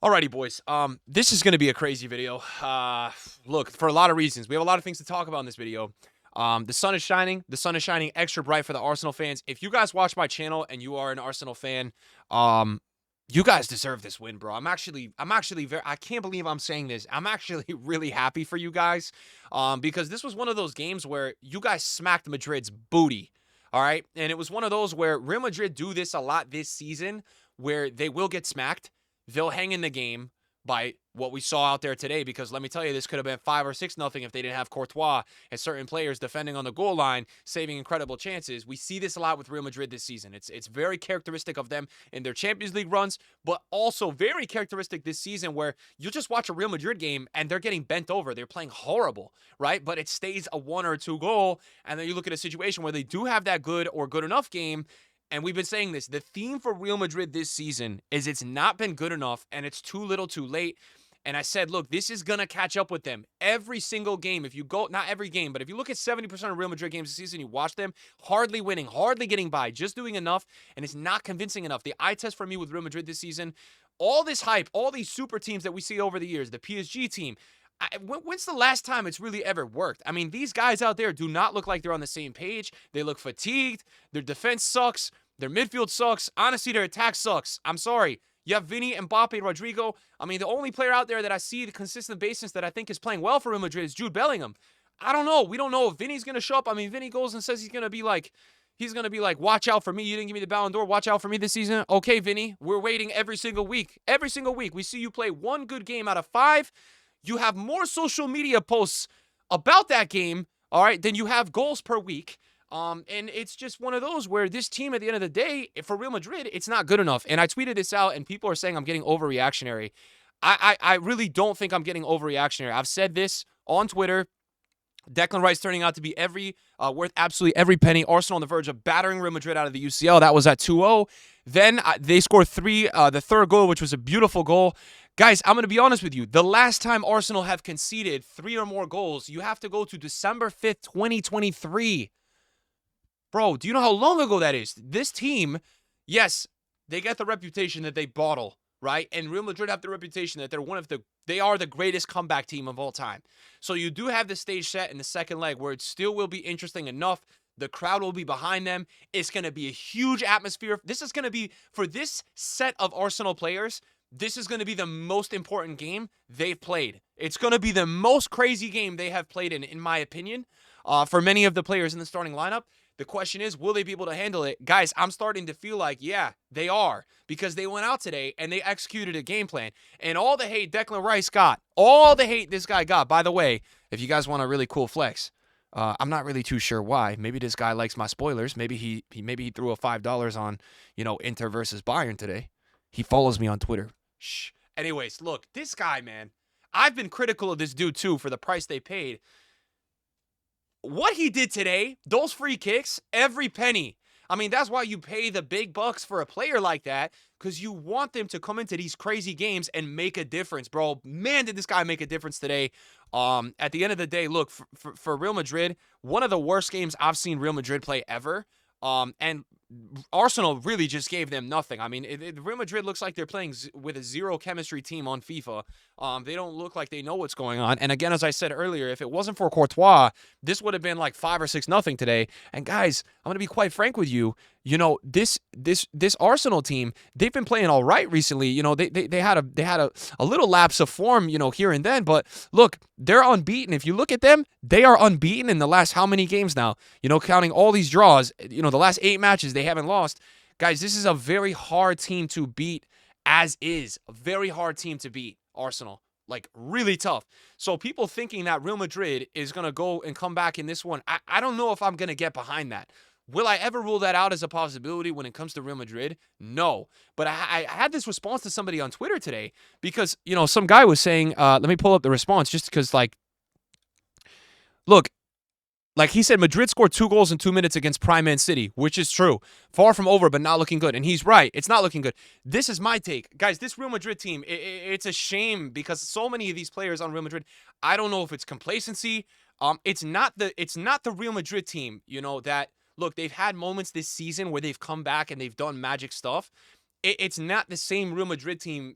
Alrighty, boys. This is gonna be a crazy video. Look, for a lot of reasons. We have a lot of things to talk about in this video. The sun is shining. The sun is shining extra bright for the Arsenal fans. If you guys watch my channel and you are an Arsenal fan, um, you guys deserve this win, bro. I'm actually very. I can't believe I'm saying this. I'm actually really happy for you guys, because this was one of those games where you guys smacked Madrid's booty. All right, and it was one of those where Real Madrid do this a lot this season, where they will get smacked. They'll hang in the game by what we saw out there today, because let me tell you, this could have been 5 or 6 nothing if they didn't have Courtois and certain players defending on the goal line, saving incredible chances. We see this a lot with Real Madrid this season. It's very characteristic of them in their Champions League runs, but also very characteristic this season where you just watch a Real Madrid game and they're getting bent over. They're playing horrible, right? But it stays a 1 or 2 goal, and then you look at a situation where they do have that good or good enough game. And we've been saying this. The theme for Real Madrid this season is it's not been good enough and it's too little too late. And I said, look, this is going to catch up with them every single game. If you go, not every game, but if you look at 70% of Real Madrid games this season, you watch them, hardly winning, hardly getting by, just doing enough, and it's not convincing enough. The eye test for me with Real Madrid this season, all this hype, all these super teams that we see over the years, the PSG team, when's the last time it's really ever worked? I mean, these guys out there do not look like they're on the same page. They look fatigued. Their defense sucks. Their midfield sucks. Honestly, their attack sucks. I'm sorry. You have Vinny, Mbappe, Rodrigo. I mean, the only player out there that I see the consistent basis that I think is playing well for Real Madrid is Jude Bellingham. I don't know. We don't know if Vinny's going to show up. I mean, Vinny goes and says he's going to be like, watch out for me. You didn't give me the Ballon d'Or. Watch out for me this season. Okay, Vinny, we're waiting every single week. Every single week. We see you play one good game out of 5. You have more social media posts about that game, all right, than you have goals per week. And it's just one of those where this team, at the end of the day, for Real Madrid, it's not good enough. And I tweeted this out, and people are saying I'm getting overreactionary. I really don't think I'm getting overreactionary. I've said this on Twitter. Declan Rice turning out to be worth absolutely every penny. Arsenal on the verge of battering Real Madrid out of the UCL. That was at 2-0. Then they scored 3, the third goal, which was a beautiful goal. Guys, I'm going to be honest with you. The last time Arsenal have conceded 3 or more goals, you have to go to December 5th, 2023. Bro, do you know how long ago that is? This team, yes, they get the reputation that they bottle, right? And Real Madrid have the reputation that they are the greatest comeback team of all time. So you do have the stage set in the second leg where it still will be interesting enough. The crowd will be behind them. It's going to be a huge atmosphere. This is going to be, for this set of Arsenal players, this is going to be the most important game they've played. It's going to be the most crazy game they have played in my opinion, for many of the players in the starting lineup. The question is, will they be able to handle it? Guys, I'm starting to feel like, yeah, they are. Because they went out today and they executed a game plan. And all the hate Declan Rice got, all the hate this guy got, by the way, if you guys want a really cool flex, I'm not really too sure why. Maybe this guy likes my spoilers. Maybe he threw a $5 on, Inter versus Bayern today. He follows me on Twitter. Shh. Anyways, look, this guy, man, I've been critical of this dude, too, for the price they paid. What he did today, those free kicks, every penny. I mean, that's why you pay the big bucks for a player like that, because you want them to come into these crazy games and make a difference, bro. Man, did this guy make a difference today. At the end of the day, look, for Real Madrid, one of the worst games I've seen Real Madrid play ever. And Arsenal really just gave them nothing. I mean, Real Madrid looks like they're playing with a zero chemistry team on FIFA. They don't look like they know what's going on. And again, as I said earlier, if it wasn't for Courtois, this would have been like 5 or 6 nothing today. And guys, I'm gonna be quite frank with you. This Arsenal team, they've been playing all right recently. They had a little lapse of form, here and then. But look, they're unbeaten. If you look at them, they are unbeaten in the last how many games now? Counting all these draws. The last 8 matches they haven't lost. Guys, this is a very hard team to beat as is. A very hard team to beat, Arsenal. Like, really tough. So people thinking that Real Madrid is going to go and come back in this one, I don't know if I'm going to get behind that. Will I ever rule that out as a possibility when it comes to Real Madrid? No. But I had this response to somebody on Twitter today because, some guy was saying, let me pull up the response just because, look, he said, Madrid scored 2 goals in 2 minutes against Prime Man City, which is true. Far from over, but not looking good. And he's right. It's not looking good. This is my take. Guys, this Real Madrid team, it's a shame because so many of these players on Real Madrid, I don't know if it's complacency. It's not the Real Madrid team, that, look, they've had moments this season where they've come back and they've done magic stuff. It's not the same Real Madrid team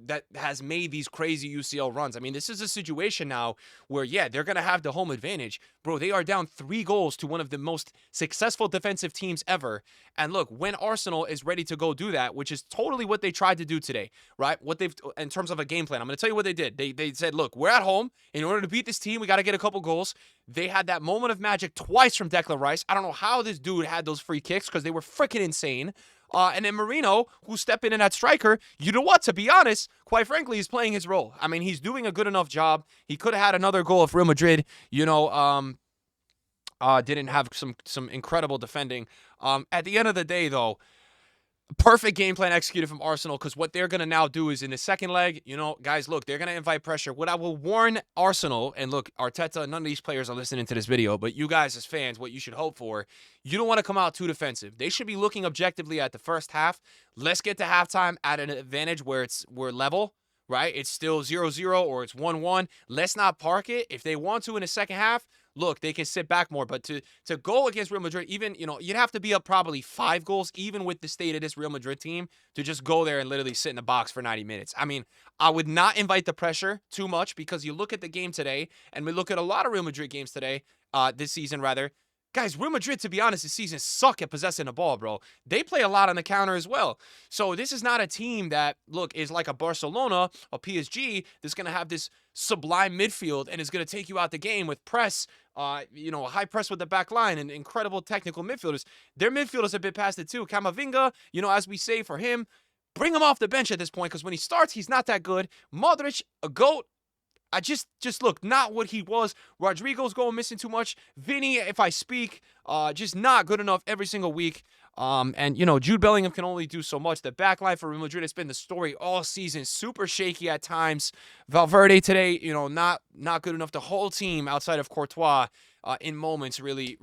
that has made these crazy UCL runs. I mean, this is a situation now where, yeah, they're going to have the home advantage. Bro, they are down 3 goals to one of the most successful defensive teams ever. And look, when Arsenal is ready to go do that, which is totally what they tried to do today, right? What they've, in terms of a game plan, I'm going to tell you what they did. They said, look, we're at home. In order to beat this team, we got to get a couple goals. They had that moment of magic twice from Declan Rice. I don't know how this dude had those free kicks because they were freaking insane. And then Marino, who's stepping in at striker, you know what? To be honest, quite frankly, he's playing his role. I mean, he's doing a good enough job. He could have had another goal if Real Madrid, didn't have some incredible defending. At the end of the day, though, perfect game plan executed from Arsenal, because what they're going to now do is in the second leg, guys, look, they're going to invite pressure. What I will warn Arsenal, and look, Arteta, none of these players are listening to this video, but you guys as fans, what you should hope for, you don't want to come out too defensive. They should be looking objectively at the first half. Let's get to halftime at an advantage where we're level, right? It's still 0-0 or it's 1-1. Let's not park it. If they want to in the second half, look, they can sit back more. But to go against Real Madrid, even, you'd have to be up probably 5 goals, even with the state of this Real Madrid team, to just go there and literally sit in the box for 90 minutes. I mean, I would not invite the pressure too much, because you look at the game today, and we look at a lot of Real Madrid games today, this season rather. Guys, Real Madrid, to be honest, this season suck at possessing the ball, bro. They play a lot on the counter as well. So this is not a team that, look, is like a Barcelona or PSG that's going to have this sublime midfield and is going to take you out the game with press, high press with the back line and incredible technical midfielders. Their midfielders have been past it too. Camavinga, as we say for him, bring him off the bench at this point, because when he starts, he's not that good. Modric, a GOAT. I just look, not what he was. Rodrigo's going missing too much. Vinny, if I speak, just not good enough every single week. And Jude Bellingham can only do so much. The back line for Real Madrid has been the story all season. Super shaky at times. Valverde today, not good enough. The whole team outside of Courtois, in moments, really,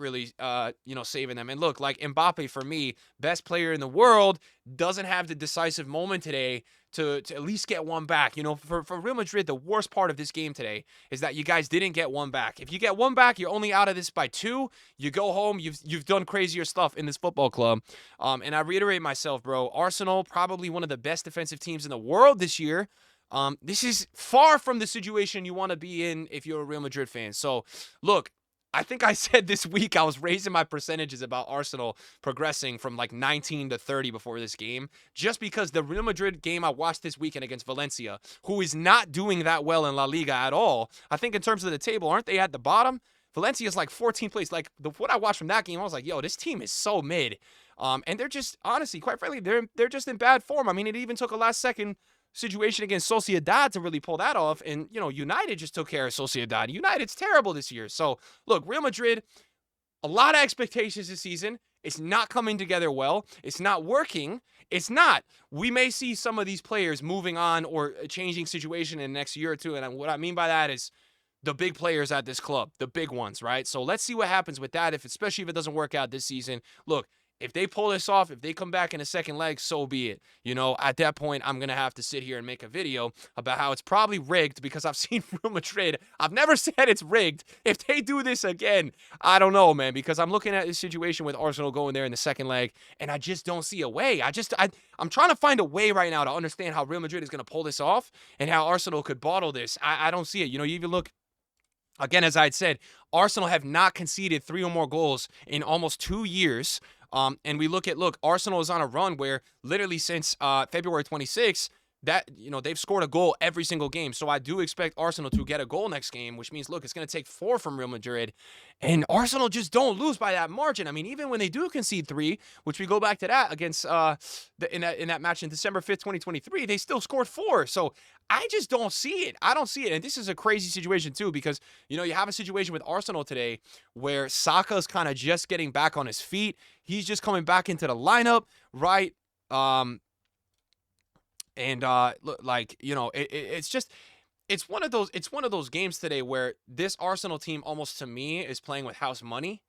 saving them. And look, like Mbappe, for me, best player in the world, doesn't have the decisive moment today to at least get one back. For Real Madrid, the worst part of this game today is that you guys didn't get one back. If you get one back, you're only out of this by 2. You go home, you've done crazier stuff in this football club. And I reiterate myself, bro, Arsenal, probably one of the best defensive teams in the world this year. This is far from the situation you want to be in if you're a Real Madrid fan. So, look, I think I said this week I was raising my percentages about Arsenal progressing from like 19 to 30 before this game, just because the Real Madrid game I watched this weekend against Valencia, who is not doing that well in La Liga at all. I think in terms of the table, aren't they at the bottom? Valencia's like 14th place. Like, what I watched from that game, I was like, yo, this team is so mid. And they're just, honestly, quite frankly, they're just in bad form. I mean, it even took a last-second situation against Sociedad to really pull that off. And, United just took care of Sociedad. United's terrible this year. So, look, Real Madrid, a lot of expectations this season. It's not coming together well. It's not working. It's not. We may see some of these players moving on or changing situation in the next year or two. And what I mean by that is the big players at this club, the big ones, right? So let's see what happens with that, especially if it doesn't work out this season. Look, if they pull this off, if they come back in the second leg, so be it. At that point, I'm going to have to sit here and make a video about how it's probably rigged, because I've seen Real Madrid. I've never said it's rigged. If they do this again, I don't know, man, because I'm looking at this situation with Arsenal going there in the second leg, and I just don't see a way. I'm trying to find a way right now to understand how Real Madrid is going to pull this off and how Arsenal could bottle this. I don't see it. You even look, again, as I had said, Arsenal have not conceded 3 or more goals in almost 2 years. And we look, Arsenal is on a run where literally since February 26th, that, they've scored a goal every single game. So I do expect Arsenal to get a goal next game, which means, look, it's going to take 4 from Real Madrid. And Arsenal just don't lose by that margin. I mean, even when they do concede 3, which we go back to that against in that match in December 5th, 2023, they still scored 4. So I just don't see it. I don't see it. And this is a crazy situation too, because, you have a situation with Arsenal today where Saka's kind of just getting back on his feet. He's just coming back into the lineup, right? It's one of those games today where this Arsenal team, almost to me, is playing with house money,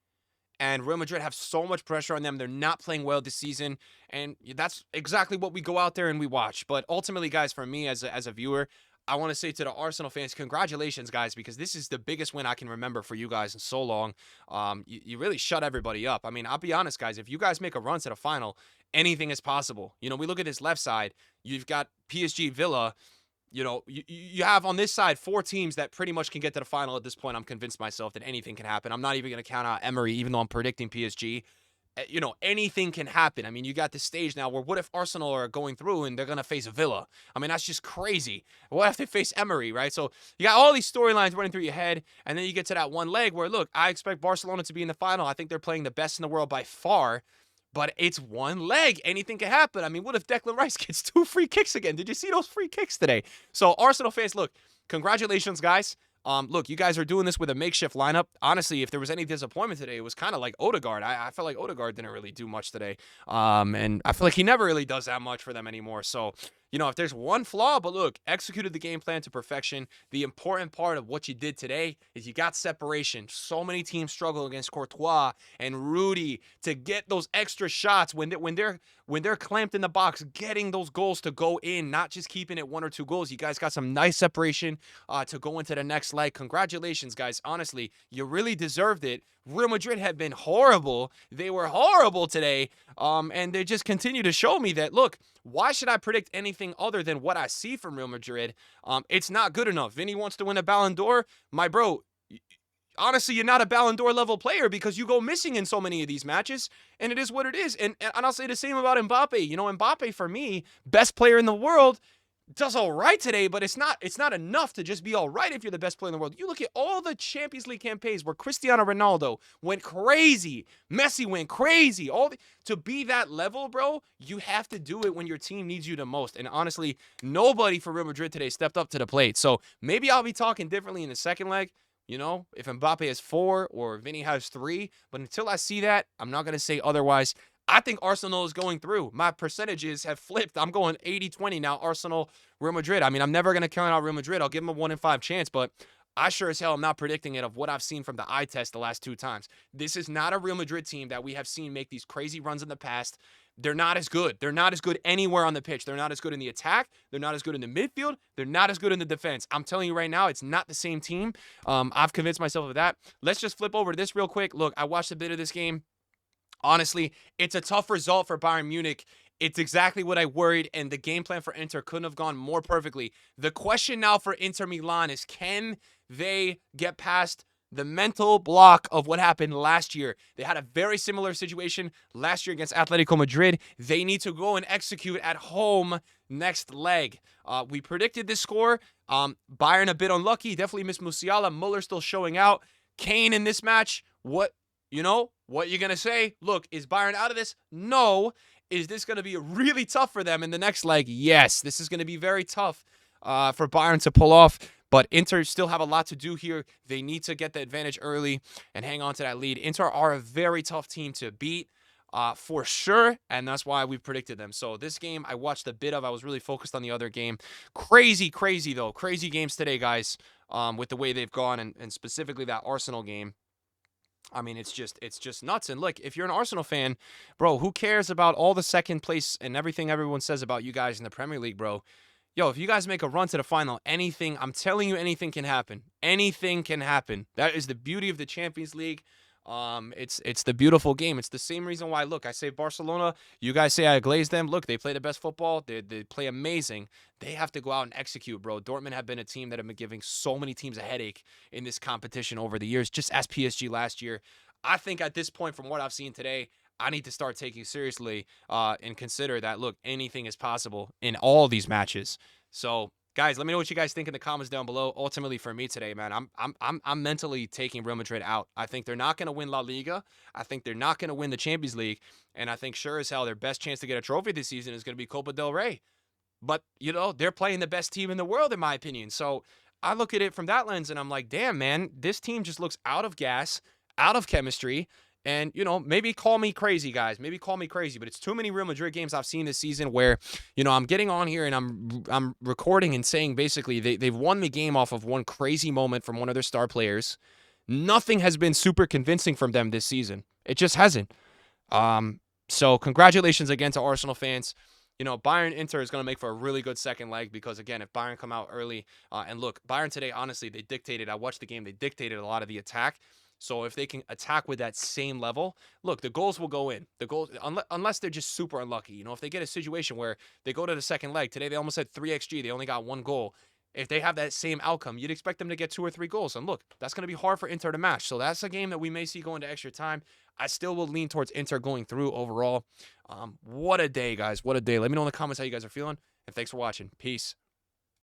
and Real Madrid have so much pressure on them. They're not playing well this season, and that's exactly what we go out there and we watch. But ultimately, guys, for me as a viewer, I want to say to the Arsenal fans, congratulations, guys, because this is the biggest win I can remember for you guys in so long. You really shut everybody up. I mean, I'll be honest, guys. If you guys make a run to the final, anything is possible. You know, we look at this left side. You've got PSG, Villa. You know, you have on this side 4 teams that pretty much can get to the final at this point. I'm convinced myself that anything can happen. I'm not even going to count out Emery, even though I'm predicting PSG. You know, anything can happen. I mean, you got this stage now where what if Arsenal are going through and they're going to face Villa? I mean, that's just crazy. What if they face Emery, right? So you got all these storylines running through your head, and then you get to that one leg where, look, I expect Barcelona to be in the final. I think they're playing the best in the world by far, but it's one leg. Anything can happen. I mean, what if Declan Rice gets 2 free kicks again? Did you see those free kicks today? So Arsenal fans, look, congratulations, guys. Look, you guys are doing this with a makeshift lineup. Honestly, if there was any disappointment today, it was kind of like Odegaard. I felt like Odegaard didn't really do much today. And I feel like he never really does that much for them anymore. So, you know, if there's one flaw, but look, executed the game plan to perfection. The important part of what you did today is you got separation. So many teams struggle against Courtois and Rudy to get those extra shots when they're clamped in the box, getting those goals to go in, not just keeping it 1 or 2 goals. You guys got some nice separation to go into the next leg. Congratulations, guys. Honestly, you really deserved it. Real Madrid had been horrible. They were horrible today. And they just continue to show me that, look, why should I predict anything other than what I see from Real Madrid? It's not good enough. Vinny wants to win a Ballon d'Or. My bro, honestly, you're not a Ballon d'Or level player because you go missing in so many of these matches, and it is what it is. And I'll say the same about Mbappe. You know, Mbappe, for me, best player in the world, does all right today, but it's not enough to just be all right if you're the best player in the world. You look at all the Champions League campaigns where Cristiano Ronaldo went crazy, Messi went crazy. To be that level, bro, you have to do it when your team needs you the most. And honestly, nobody for Real Madrid today stepped up to the plate. So maybe I'll be talking differently in the second leg. You know, if Mbappe has 4 or Vinny has 3. But until I see that, I'm not going to say otherwise. I think Arsenal is going through. My percentages have flipped. I'm going 80-20 now, Arsenal, Real Madrid. I mean, I'm never going to count out Real Madrid. I'll give them a 1 in 5 chance, but I sure as hell am not predicting it of what I've seen from the eye test the last 2 times. This is not a Real Madrid team that we have seen make these crazy runs in the past. They're not as good. They're not as good anywhere on the pitch. They're not as good in the attack. They're not as good in the midfield. They're not as good in the defense. I'm telling you right now, it's not the same team. I've convinced myself of that. Let's just flip over to this real quick. Look, I watched a bit of this game. Honestly, it's a tough result for Bayern Munich. It's exactly what I worried, and the game plan for Inter couldn't have gone more perfectly. The question now for Inter Milan is, can they get past the mental block of what happened last year? They had a very similar situation last year against Atletico Madrid. They need to go and execute at home next leg. We predicted this score. Bayern a bit unlucky. Definitely missed Musiala. Muller still showing out. Kane in this match. What you going to say? Look, is Bayern out of this? No. Is this going to be really tough for them in the next leg? Yes. This is going to be very tough for Bayern to pull off. But Inter still have a lot to do here. They need to get the advantage early and hang on to that lead. Inter are a very tough team to beat for sure, and that's why we predicted them. So this game I watched a bit of. I was really focused on the other game. Crazy though. Crazy games today, guys, with the way they've gone, and specifically that Arsenal game. I mean, it's just nuts. And look, if you're an Arsenal fan, bro, who cares about all the second place and everything everyone says about you guys in the Premier League, bro? Yo, if you guys make a run to the final, anything, I'm telling you, anything can happen. Anything can happen. That is the beauty of the Champions League. It's the beautiful game. It's the same reason why, look, I say Barcelona, you guys say I glaze them. Look, they play the best football. They play amazing. They have to go out and execute, bro. Dortmund have been a team that have been giving so many teams a headache in this competition over the years, just as PSG last year. I think at this point, from what I've seen today, I need to start taking seriously and consider that, look, anything is possible in all these matches. So, guys, let me know what you guys think in the comments down below. Ultimately, for me today, man, I'm mentally taking Real Madrid out. I think they're not going to win La Liga. I think they're not going to win the Champions League. And I think sure as hell their best chance to get a trophy this season is going to be Copa del Rey. But, you know, they're playing the best team in the world, in my opinion. So I look at it from that lens, and I'm like, damn, man, this team just looks out of gas, out of chemistry. And, you know, maybe call me crazy, guys. Maybe call me crazy, but it's too many Real Madrid games I've seen this season where, you know, I'm getting on here and I'm recording and saying basically they've won the game off of one crazy moment from one of their star players. Nothing has been super convincing from them this season. It just hasn't. So congratulations again to Arsenal fans. you know, Bayern Inter is going to make for a really good second leg because, again, if Bayern come out early, and look, Bayern today, honestly, they dictated. I watched the game. They dictated a lot of the attack. So if they can attack with that same level, look, the goals will go in. The goals, unless they're just super unlucky. You know, if they get a situation where they go to the second leg today, they almost had 3 xG. They only got 1 goal. If they have that same outcome, you'd expect them to get 2 or 3 goals. And look, that's going to be hard for Inter to match. So that's a game that we may see go into extra time. I still will lean towards Inter going through overall. What a day, guys. What a day. Let me know in the comments how you guys are feeling. And thanks for watching. Peace.